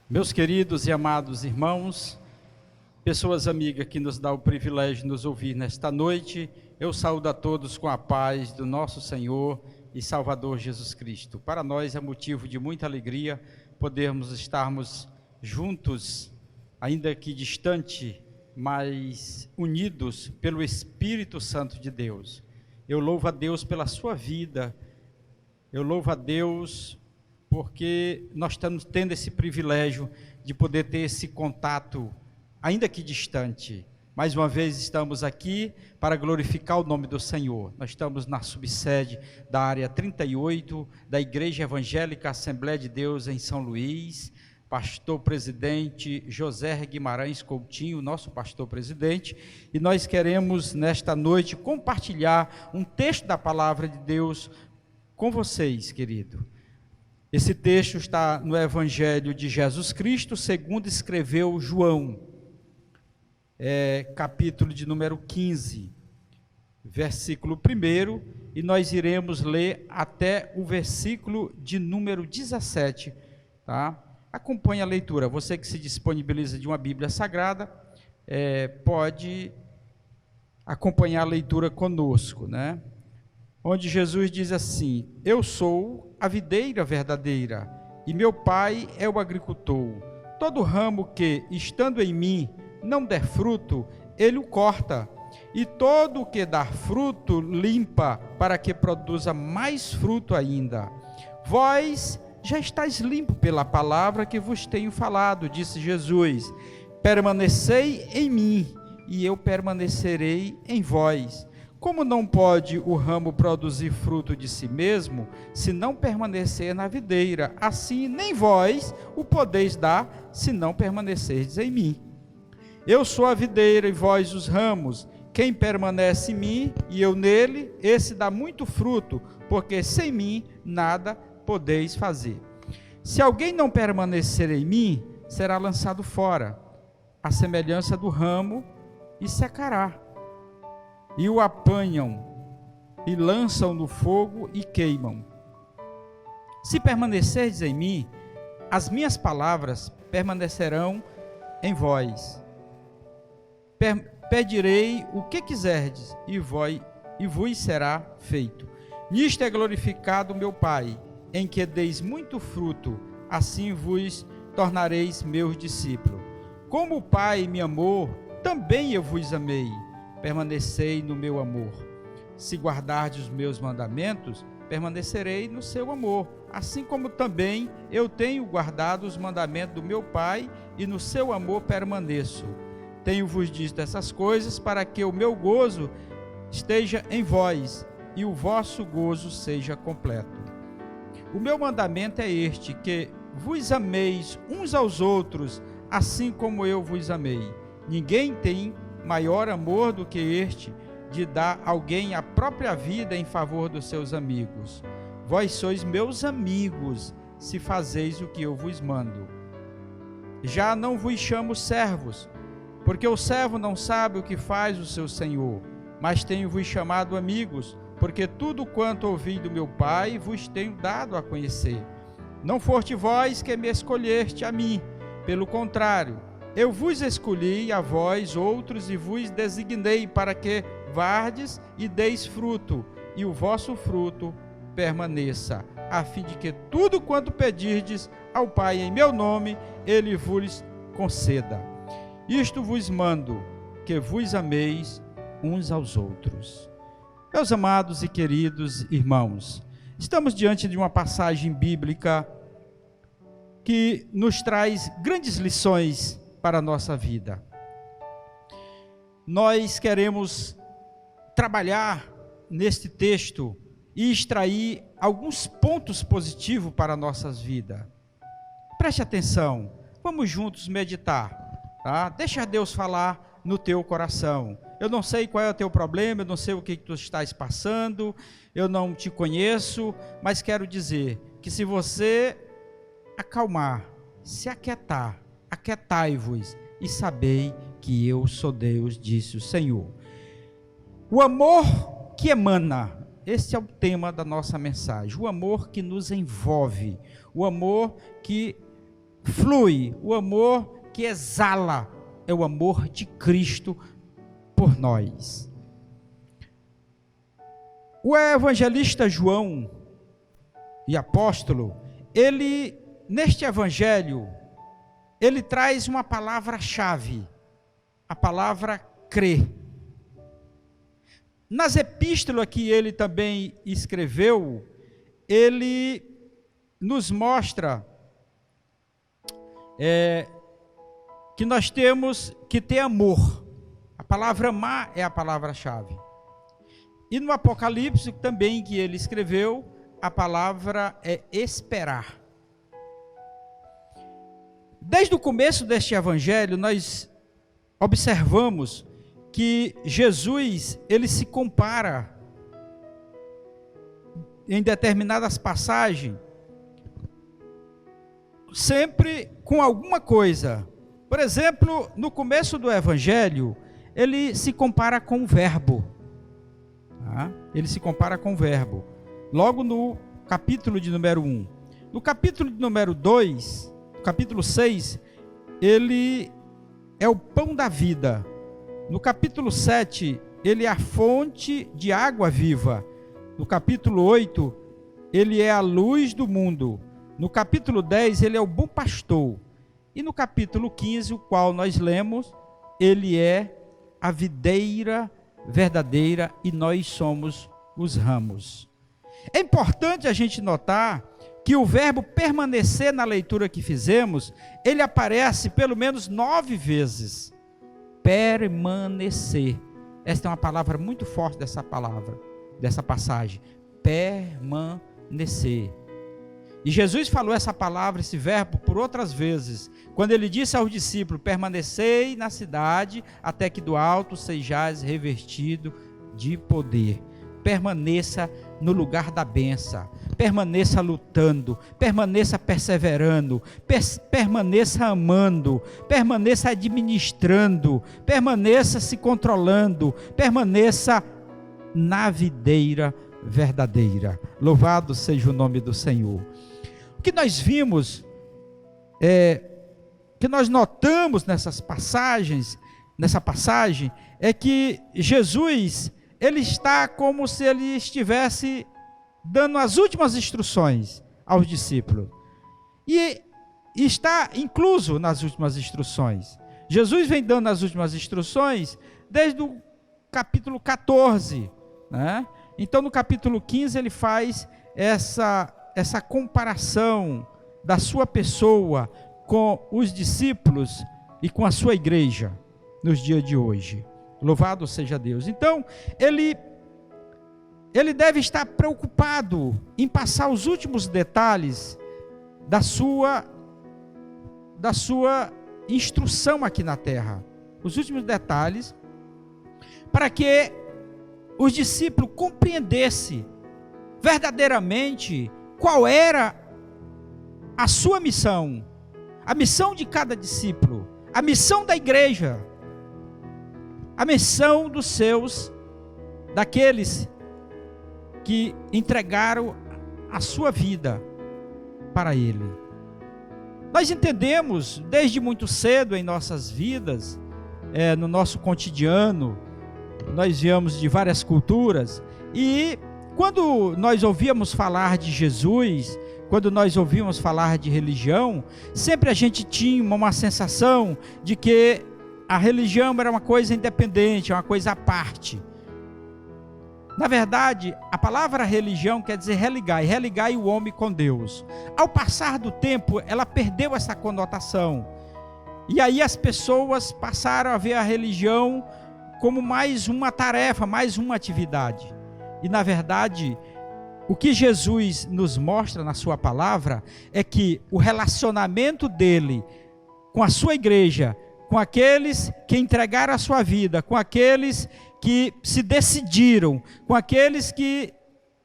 Meus queridos e amados irmãos, pessoas amigas que nos dá o privilégio de nos ouvir nesta noite, eu saúdo a todos com a paz do nosso Senhor e Salvador Jesus Cristo. Para nós é motivo de muita alegria podermos estarmos juntos, ainda que distante, mas unidos pelo Espírito Santo de Deus. Eu louvo a Deus pela sua vida, eu louvo a Deus porque nós estamos tendo esse privilégio de poder ter esse contato, ainda que distante. Mais uma vez estamos aqui para glorificar o nome do Senhor. Nós estamos na subsede da área 38 da Igreja Evangélica Assembleia de Deus em São Luís. Pastor presidente José Guimarães Coutinho, nosso pastor presidente, e nós queremos nesta noite compartilhar um texto da palavra de Deus com vocês, querido. Esse texto está no Evangelho de Jesus Cristo, segundo escreveu João, capítulo de número 15, versículo 1, e nós iremos ler até o versículo de número 17, tá? Acompanhe a leitura. Você que se disponibiliza de uma Bíblia Sagrada, pode acompanhar a leitura conosco, né? Onde Jesus diz assim: eu sou a videira verdadeira, e meu Pai é o agricultor. Todo ramo que, estando em mim, não der fruto, ele o corta, e todo o que dar fruto, limpa, para que produza mais fruto ainda. Vós já estáis limpo pela palavra que vos tenho falado, disse Jesus. Permanecei em mim, e eu permanecerei em vós. Como não pode o ramo produzir fruto de si mesmo, se não permanecer na videira, assim nem vós o podeis dar, se não permanecerdes em mim. Eu sou a videira e vós os ramos. Quem permanece em mim e eu nele, esse dá muito fruto, porque sem mim nada podeis fazer. Se alguém não permanecer em mim, será lançado fora, à semelhança do ramo, e secará. E o apanham, e lançam no fogo e queimam. Se permanecerdes em mim, as minhas palavras permanecerão em vós. Pedirei o que quiserdes, e vos será feito. Nisto é glorificado meu Pai, em que deis muito fruto, assim vos tornareis meus discípulos. Como o Pai me amou, também eu vos amei. Permanecei no meu amor. Se guardardes os meus mandamentos, permanecerei no seu amor, assim como também eu tenho guardado os mandamentos do meu Pai, e no seu amor permaneço. Tenho-vos dito essas coisas para que o meu gozo esteja em vós, e o vosso gozo seja completo. O meu mandamento é este, que vos ameis uns aos outros, assim como eu vos amei. Ninguém tem maior amor do que este, de dar alguém a própria vida em favor dos seus amigos. Vós sois meus amigos, se fazeis o que eu vos mando. Já não vos chamo servos, porque o servo não sabe o que faz o seu senhor, mas tenho-vos chamado amigos, porque tudo quanto ouvi do meu Pai vos tenho dado a conhecer. Não foste vós que me escolheste a mim, pelo contrário, eu vos escolhi a vós outros e vos designei para que vardes e deis fruto, e o vosso fruto permaneça, a fim de que tudo quanto pedirdes ao Pai em meu nome, ele vos conceda. Isto vos mando, que vos ameis uns aos outros. Meus amados e queridos irmãos, estamos diante de uma passagem bíblica que nos traz grandes lições para a nossa vida. Nós queremos trabalhar neste texto e extrair alguns pontos positivos para nossas vidas. Preste atenção, vamos juntos meditar, tá? Deixa Deus falar no teu coração. Eu não sei qual é o teu problema, eu não sei o que tu estás passando, eu não te conheço, mas quero dizer que se você acalmar, se aquietar, aquietai-vos e sabei que eu sou Deus, disse o Senhor. O amor que emana, esse é o tema da nossa mensagem, o amor que nos envolve, o amor que flui, o amor que exala, é o amor de Cristo por nós. O evangelista João, e apóstolo, ele, neste evangelho, ele traz uma palavra-chave, a palavra crer. Nas epístolas que ele também escreveu, ele nos mostra que nós temos que ter amor. A palavra amar é a palavra-chave. E no Apocalipse também que ele escreveu, a palavra é esperar. Desde o começo deste evangelho, nós observamos que Jesus, ele se compara em determinadas passagens, sempre com alguma coisa. Por exemplo, no começo do evangelho, ele se compara com o verbo. Ele se compara com o verbo. Logo no capítulo de número 1. No capítulo de número 2, capítulo 6, ele é o pão da vida. No capítulo 7, ele é a fonte de água viva. No capítulo 8, ele é a luz do mundo. No capítulo 10, ele é o bom pastor. E no capítulo 15, o qual nós lemos, ele é a videira verdadeira e nós somos os ramos. É importante a gente notar que o verbo permanecer na leitura que fizemos, ele aparece pelo menos 9 vezes. Permanecer. Esta é uma palavra muito forte dessa palavra, dessa passagem. Permanecer. E Jesus falou essa palavra, esse verbo, por outras vezes, quando ele disse aos discípulos: permanecei na cidade, até que do alto sejais revestido de poder. Permaneça no lugar da bênção, permaneça lutando, permaneça perseverando, permaneça amando, permaneça administrando, permaneça se controlando, permaneça na videira verdadeira. Louvado seja o nome do Senhor. O que nós vimos, que nós notamos nessa passagem, é que Jesus, ele está como se ele estivesse dando as últimas instruções aos discípulos. E está incluso nas últimas instruções. Jesus vem dando as últimas instruções desde o capítulo 14, né? Então no capítulo 15 ele faz essa comparação da sua pessoa com os discípulos e com a sua igreja nos dias de hoje. Louvado seja Deus. Então, ele deve estar preocupado em passar os últimos detalhes da sua instrução aqui na terra. Os últimos detalhes, para que os discípulos compreendessem verdadeiramente qual era a sua missão, a missão de cada discípulo, a missão da igreja, a missão daqueles que entregaram a sua vida para Ele. Nós entendemos desde muito cedo em nossas vidas, no nosso cotidiano, nós viemos de várias culturas, e quando nós ouvíamos falar de Jesus, quando nós ouvíamos falar de religião, sempre a gente tinha uma sensação de que a religião era uma coisa independente, uma coisa à parte. Na verdade, a palavra religião quer dizer religai o homem com Deus. Ao passar do tempo, ela perdeu essa conotação. E aí as pessoas passaram a ver a religião como mais uma tarefa, mais uma atividade. E na verdade, o que Jesus nos mostra na sua palavra é que o relacionamento dele com a sua igreja, com aqueles que entregaram a sua vida, com aqueles que se decidiram, com aqueles que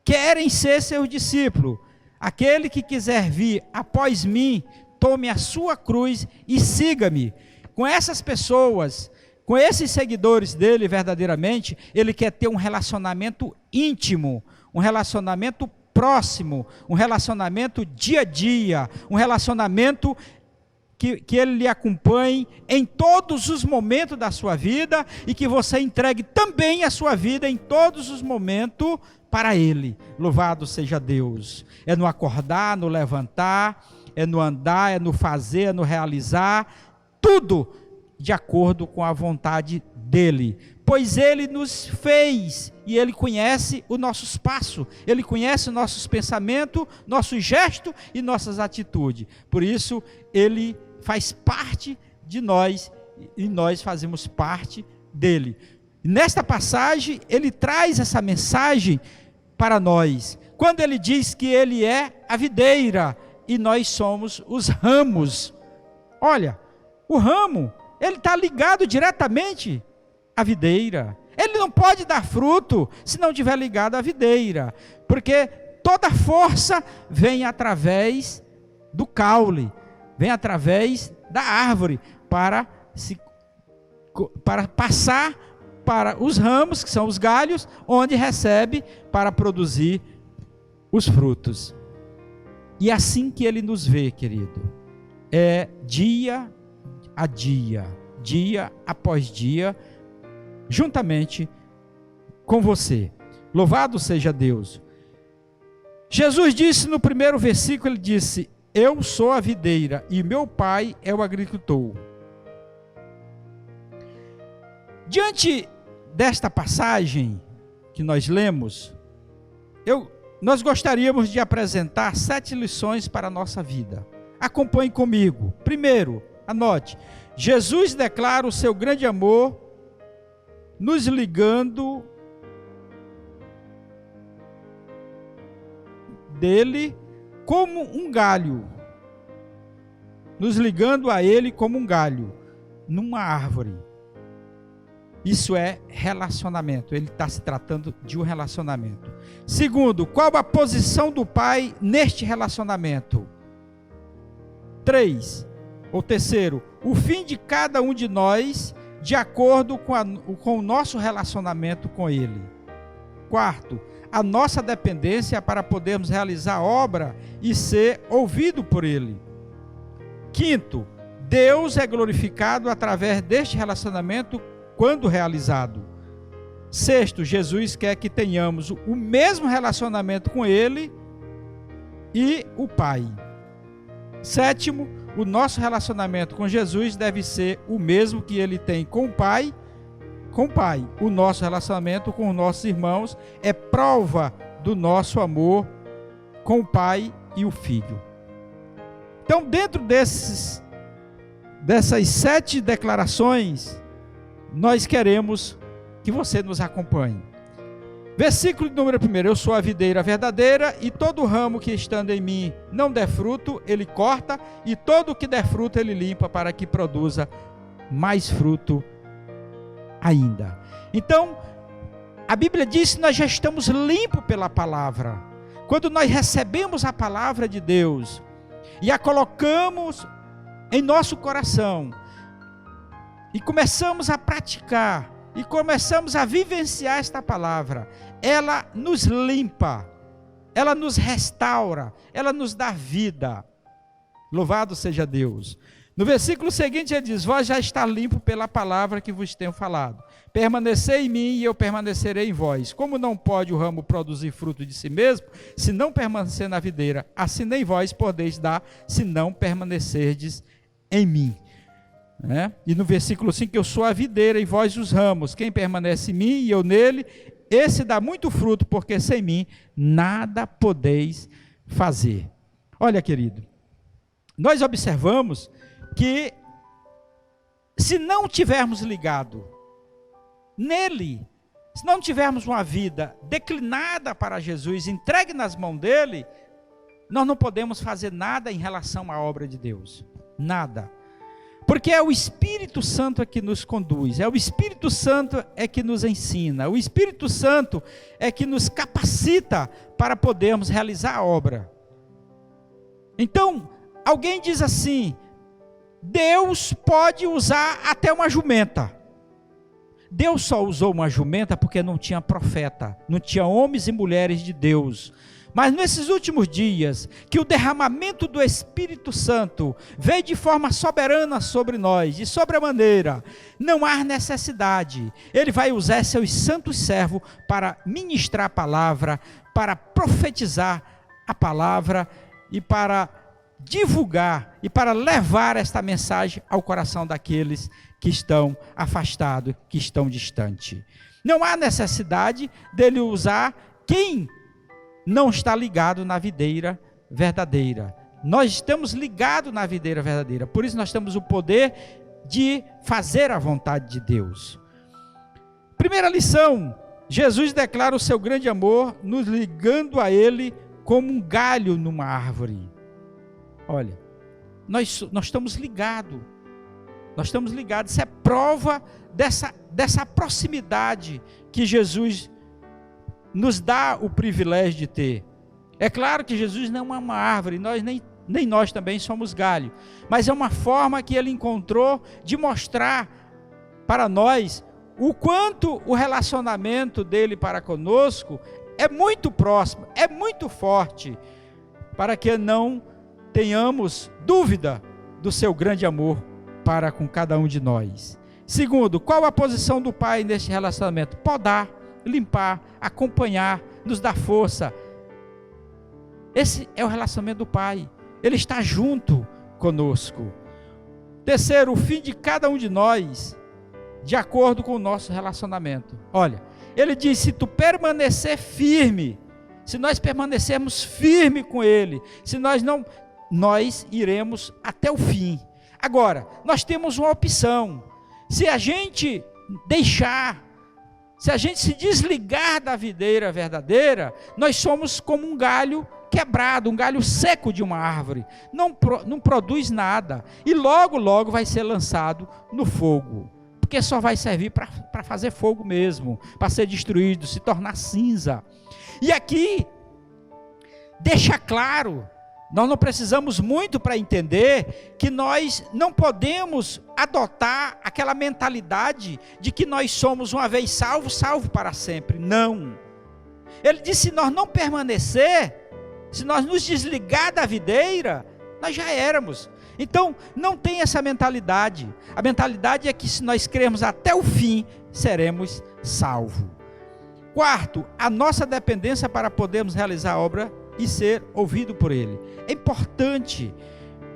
querem ser seus discípulos, aquele que quiser vir após mim, tome a sua cruz e siga-me. Com essas pessoas, com esses seguidores dele verdadeiramente, ele quer ter um relacionamento íntimo, um relacionamento próximo, um relacionamento dia a dia, um relacionamento que Ele lhe acompanhe em todos os momentos da sua vida e que você entregue também a sua vida em todos os momentos para Ele. Louvado seja Deus. É no acordar, no levantar, é no andar, é no fazer, é no realizar, tudo de acordo com a vontade dEle. Pois Ele nos fez e Ele conhece os nossos passos, Ele conhece os nossos pensamentos, nossos gestos e nossas atitudes. Por isso, Ele faz parte de nós e nós fazemos parte dEle. E nesta passagem, Ele traz essa mensagem para nós, quando Ele diz que Ele é a videira e nós somos os ramos. Olha, o ramo, ele está ligado diretamente à videira. Ele não pode dar fruto se não estiver ligado à videira, porque toda força vem através do caule, vem através da árvore, para passar para os ramos, que são os galhos, onde recebe para produzir os frutos. E assim que Ele nos vê, querido, é dia a dia, dia após dia, juntamente com você. Louvado seja Deus. Jesus disse no primeiro versículo, Ele disse: eu sou a videira e meu Pai é o agricultor. Diante desta passagem que nós lemos, nós gostaríamos de apresentar 7 lições para a nossa vida. Acompanhe comigo. Primeiro, anote: Jesus declara o seu grande amor, nos ligando dele como um galho, nos ligando a Ele como um galho, numa árvore. Isso é relacionamento, Ele está se tratando de um relacionamento. Segundo, qual a posição do Pai neste relacionamento? 3, ou terceiro, o fim de cada um de nós de acordo com o nosso relacionamento com Ele. Quarto, a nossa dependência para podermos realizar a obra e ser ouvido por Ele. Quinto, Deus é glorificado através deste relacionamento quando realizado. Sexto, Jesus quer que tenhamos o mesmo relacionamento com Ele e o Pai. Sétimo, o nosso relacionamento com Jesus deve ser o mesmo que Ele tem com o Pai. O nosso relacionamento com os nossos irmãos é prova do nosso amor com o Pai e o Filho. Então, dentro dessas 7 declarações, nós queremos que você nos acompanhe. Versículo número 1: eu sou a videira verdadeira, e todo ramo que estando em mim não der fruto, Ele corta, e todo o que der fruto Ele limpa, para que produza mais fruto ainda. Então, a Bíblia diz que nós já estamos limpos pela palavra. Quando nós recebemos a palavra de Deus e a colocamos em nosso coração e começamos a praticar e começamos a vivenciar esta palavra, ela nos limpa, ela nos restaura, ela nos dá vida. Louvado seja Deus. No versículo seguinte ele diz: vós já está limpo pela palavra que vos tenho falado. Permanecei em mim e eu permanecerei em vós. Como não pode o ramo produzir fruto de si mesmo, se não permanecer na videira, assim nem vós podeis dar, se não permanecerdes em mim. E no versículo 5: eu sou a videira e vós os ramos. Quem permanece em mim e eu nele, esse dá muito fruto, porque sem mim nada podeis fazer. Olha, querido, nós observamos que se não tivermos ligado nele, se não tivermos uma vida declinada para Jesus, entregue nas mãos dele, nós não podemos fazer nada em relação à obra de Deus. Nada. Porque é o Espírito Santo que nos conduz, é o Espírito Santo que nos ensina, o Espírito Santo é que nos capacita para podermos realizar a obra. Então, alguém diz assim: Deus pode usar até uma jumenta. Deus só usou uma jumenta porque não tinha profeta, não tinha homens e mulheres de Deus. Mas nesses últimos dias, que o derramamento do Espírito Santo veio de forma soberana sobre nós, de sobremaneira, não há necessidade. Ele vai usar seus santos servos para ministrar a palavra, para profetizar a palavra e para divulgar e para levar esta mensagem ao coração daqueles que estão afastados, que estão distantes. Não há necessidade dele usar quem não está ligado na videira verdadeira. Nós estamos ligados na videira verdadeira, por isso nós temos o poder de fazer a vontade de Deus. Primeira lição, Jesus declara o seu grande amor, nos ligando a Ele como um galho numa árvore. Olha, nós estamos ligados, isso é prova dessa proximidade que Jesus nos dá o privilégio de ter. É claro que Jesus não é uma árvore, nem nós também somos galho, mas é uma forma que ele encontrou de mostrar para nós o quanto o relacionamento dele para conosco é muito próximo, é muito forte, para que não tenhamos dúvida do seu grande amor para com cada um de nós. Segundo, qual a posição do Pai neste relacionamento? Podar, limpar, acompanhar, nos dar força. Esse é o relacionamento do Pai. Ele está junto conosco. Terceiro, o fim de cada um de nós, de acordo com o nosso relacionamento. Olha, ele diz, se tu permanecer firme, se nós permanecermos firme com ele, se nós iremos até o fim. Agora, nós temos uma opção. Se a gente se desligar da videira verdadeira, nós somos como um galho quebrado, um galho seco de uma árvore, não produz nada, e logo vai ser lançado no fogo, porque só vai servir para fazer fogo mesmo, para ser destruído, se tornar cinza. E aqui, deixa claro, nós não precisamos muito para entender que nós não podemos adotar aquela mentalidade de que nós somos uma vez salvo para sempre. Não. Ele disse, se nós não permanecer, se nós nos desligar da videira, nós já éramos. Então, não tem essa mentalidade. A mentalidade é que se nós crermos até o fim, seremos salvos. Quarto, a nossa dependência para podermos realizar a obra e ser ouvido por ele. É importante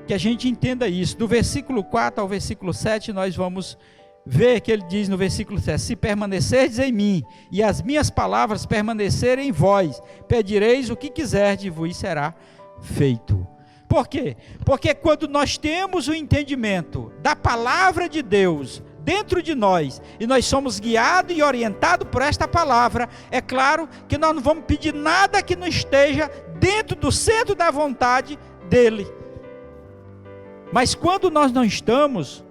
que a gente entenda isso. Do versículo 4 ao versículo 7, nós vamos ver que ele diz no versículo 7, se permanecerdes em mim, e as minhas palavras permanecerem em vós, pedireis o que quiserdes e vos será feito. Por quê? Porque quando nós temos o entendimento da palavra de Deus dentro de nós, e nós somos guiados e orientados por esta palavra, é claro que nós não vamos pedir nada que não esteja dentro do centro da vontade dele. Mas quando nós não estamos,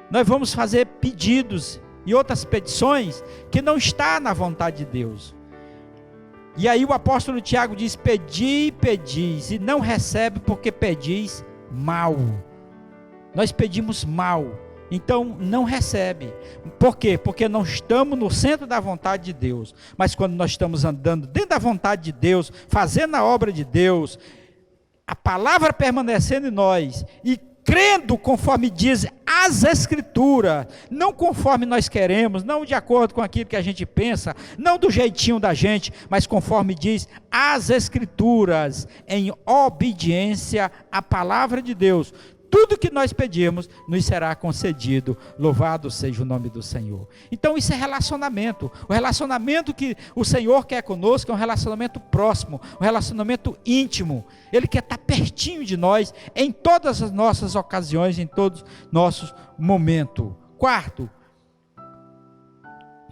nós vamos fazer pedidos e outras petições que não está na vontade de Deus. E aí o apóstolo Tiago diz, pedi, pedis, e não recebe porque pedis mal. Nós pedimos mal, então não recebe. Por quê? Porque não estamos no centro da vontade de Deus. Mas quando nós estamos andando dentro da vontade de Deus, fazendo a obra de Deus, a palavra permanecendo em nós, e crendo conforme diz as Escrituras, não conforme nós queremos, não de acordo com aquilo que a gente pensa, não do jeitinho da gente, mas conforme diz as Escrituras, em obediência à palavra de Deus, tudo que nós pedirmos nos será concedido. Louvado seja o nome do Senhor. Então isso é relacionamento. O relacionamento que o Senhor quer conosco é um relacionamento próximo, um relacionamento íntimo. Ele quer estar pertinho de nós em todas as nossas ocasiões, em todos os nossos momentos.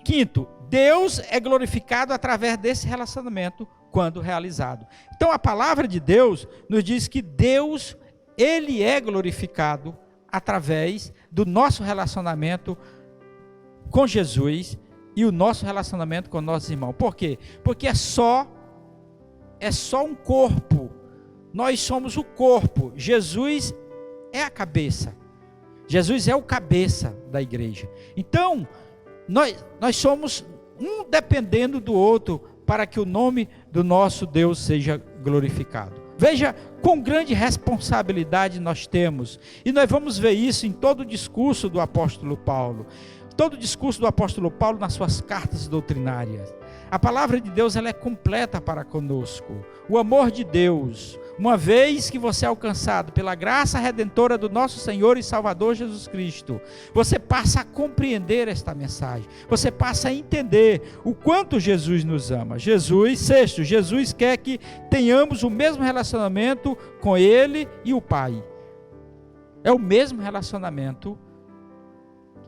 Quinto, Deus é glorificado através desse relacionamento quando realizado. Então a palavra de Deus nos diz que Deus, Ele é glorificado através do nosso relacionamento com Jesus e o nosso relacionamento com nossos irmãos. Por quê? Porque é só um corpo. Nós somos o corpo. Jesus é a cabeça. Jesus é o cabeça da igreja. Então, nós somos um dependendo do outro para que o nome do nosso Deus seja glorificado. Veja quão grande responsabilidade nós temos, e nós vamos ver isso em todo o discurso do apóstolo Paulo. Todo o discurso do apóstolo Paulo nas suas cartas doutrinárias. A palavra de Deus, ela é completa para conosco. O amor de Deus, uma vez que você é alcançado pela graça redentora do nosso Senhor e Salvador Jesus Cristo, você passa a compreender esta mensagem. Você passa a entender o quanto Jesus nos ama. Sexto, Jesus quer que tenhamos o mesmo relacionamento com Ele e o Pai. É o mesmo relacionamento.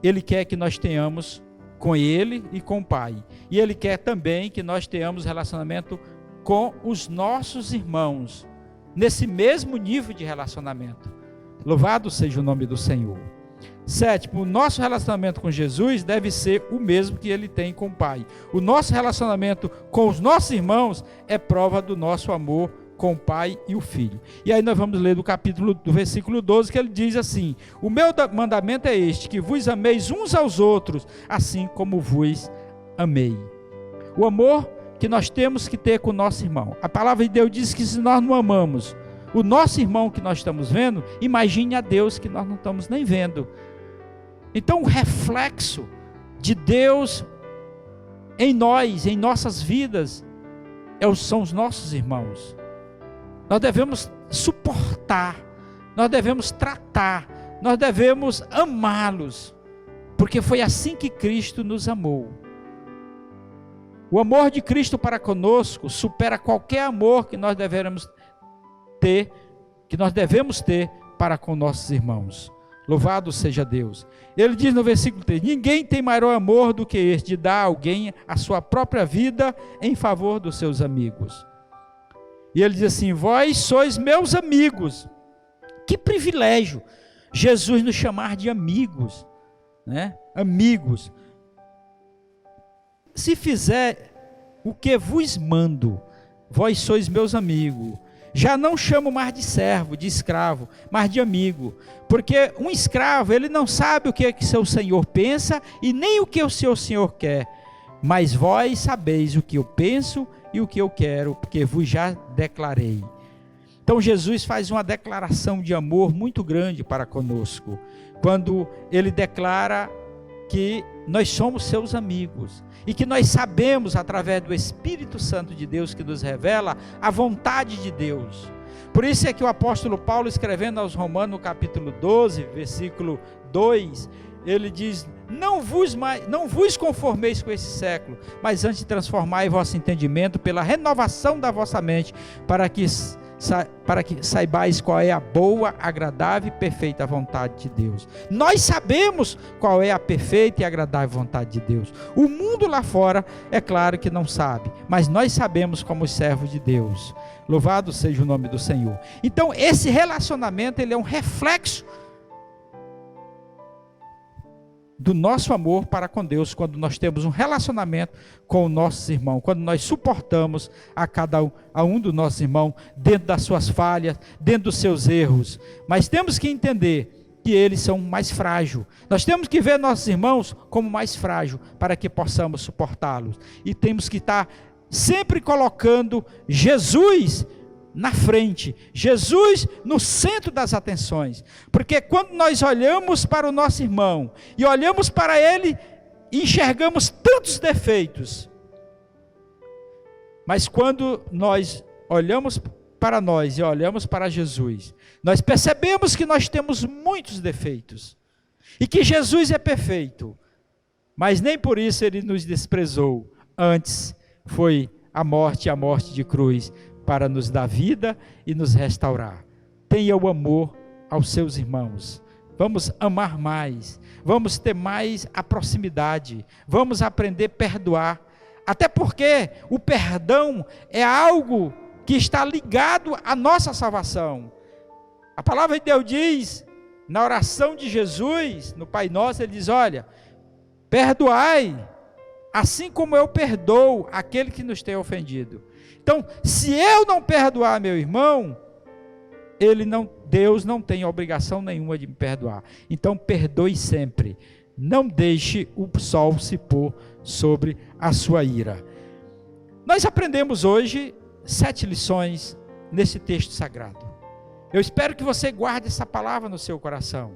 Ele quer que nós tenhamos com Ele e com o Pai. E Ele quer também que nós tenhamos relacionamento com os nossos irmãos, nesse mesmo nível de relacionamento. Louvado seja o nome do Senhor. Sétimo, o nosso relacionamento com Jesus deve ser o mesmo que Ele tem com o Pai. O nosso relacionamento com os nossos irmãos é prova do nosso amor com o Pai e o Filho. E aí nós vamos ler do versículo 12, que ele diz assim: o meu mandamento é este, que vos ameis uns aos outros, assim como vos amei. O amor que nós temos que ter com o nosso irmão. A palavra de Deus diz que se nós não amamos o nosso irmão que nós estamos vendo, imagine a Deus que nós não estamos nem vendo. Então o reflexo de Deus em nós, em nossas vidas, são os nossos irmãos. Nós devemos suportar, nós devemos tratar, nós devemos amá-los, porque foi assim que Cristo nos amou. O amor de Cristo para conosco supera qualquer amor que nós devemos ter para com nossos irmãos. Louvado seja Deus. Ele diz no versículo 3: ninguém tem maior amor do que este, de dar a alguém a sua própria vida em favor dos seus amigos. E ele diz assim: vós sois meus amigos. Que privilégio Jesus nos chamar de amigos, né? Amigos. Se fizer o que vos mando, vós sois meus amigos. Já não chamo mais de servo, de escravo, mas de amigo. Porque um escravo, ele não sabe o que é que seu senhor pensa e nem o que o seu senhor quer. Mas vós sabeis o que eu penso e o que eu quero, porque vos já declarei. Então Jesus faz uma declaração de amor muito grande para conosco, quando ele declara que nós somos seus amigos, e que nós sabemos através do Espírito Santo de Deus que nos revela a vontade de Deus. Por isso é que o apóstolo Paulo, escrevendo aos Romanos no capítulo 12, versículo 2, ele diz: não vos conformeis com esse século, mas antes transformai vosso entendimento pela renovação da vossa mente, para que saibais qual é a boa, agradável e perfeita vontade de Deus. Nós sabemos qual é a perfeita e agradável vontade de Deus. O mundo lá fora, é claro que não sabe, mas nós sabemos como servos de Deus. Louvado seja o nome do Senhor. Então esse relacionamento, ele é um reflexo do nosso amor para com Deus, quando nós temos um relacionamento com os nossos irmãos, quando nós suportamos a um dos nossos irmãos, dentro das suas falhas, dentro dos seus erros, mas temos que entender que eles são mais frágeis. Nós temos que ver nossos irmãos como mais frágeis, para que possamos suportá-los, e temos que estar sempre colocando Jesus na frente, Jesus no centro das atenções, porque quando nós olhamos para o nosso irmão, e olhamos para ele, e enxergamos tantos defeitos, mas quando nós olhamos para nós, e olhamos para Jesus, nós percebemos que nós temos muitos defeitos, e que Jesus é perfeito, mas nem por isso ele nos desprezou, antes foi a morte de cruz, para nos dar vida e nos restaurar. Tenha o amor aos seus irmãos. Vamos amar mais, vamos ter mais a proximidade, vamos aprender a perdoar, até porque o perdão é algo que está ligado à nossa salvação. A palavra de Deus diz, na oração de Jesus, no Pai Nosso, ele diz: olha, perdoai, assim como eu perdoo aquele que nos tem ofendido. Então, se eu não perdoar meu irmão, Deus não tem obrigação nenhuma de me perdoar. Então, perdoe sempre. Não deixe o sol se pôr sobre a sua ira. Nós aprendemos hoje 7 lições nesse texto sagrado. Eu espero que você guarde essa palavra no seu coração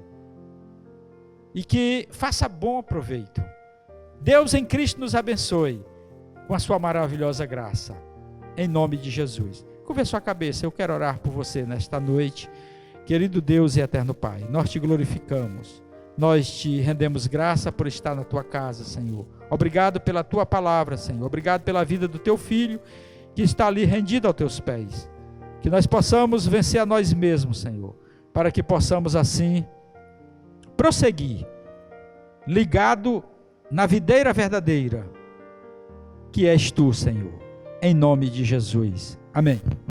e que faça bom proveito. Deus em Cristo nos abençoe com a sua maravilhosa graça, em nome de Jesus. Curva a sua cabeça, eu quero orar por você nesta noite. Querido Deus e eterno Pai, nós te glorificamos, nós te rendemos graça por estar na tua casa, Senhor. Obrigado pela tua palavra, Senhor. Obrigado pela vida do teu filho que está ali rendido aos teus pés. Que nós possamos vencer a nós mesmos, Senhor, para que possamos assim prosseguir, ligado na videira verdadeira, que és tu, Senhor, em nome de Jesus. Amém.